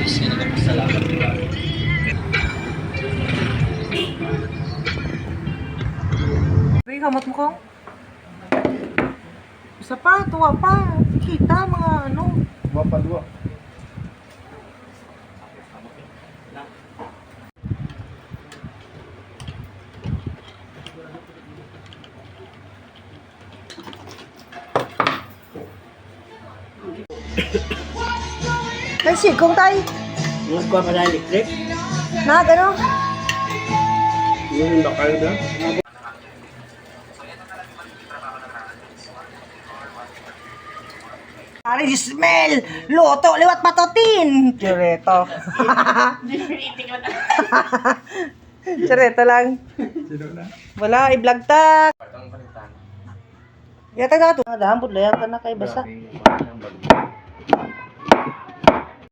Uy, kamot mo kong. Isa pa, tuwa pa. Kita mga ano. Dua pa, dua. Ay, sigong tayo. Yung ko pa na electric. Na, gano? Yung bakal na. Ari, smell! Luto, liwat patotin! Chureto. Chureto lang. Sino na? Wala, i-vlog ta. Yata nga ito. Dahan po, layan ka na kay basa.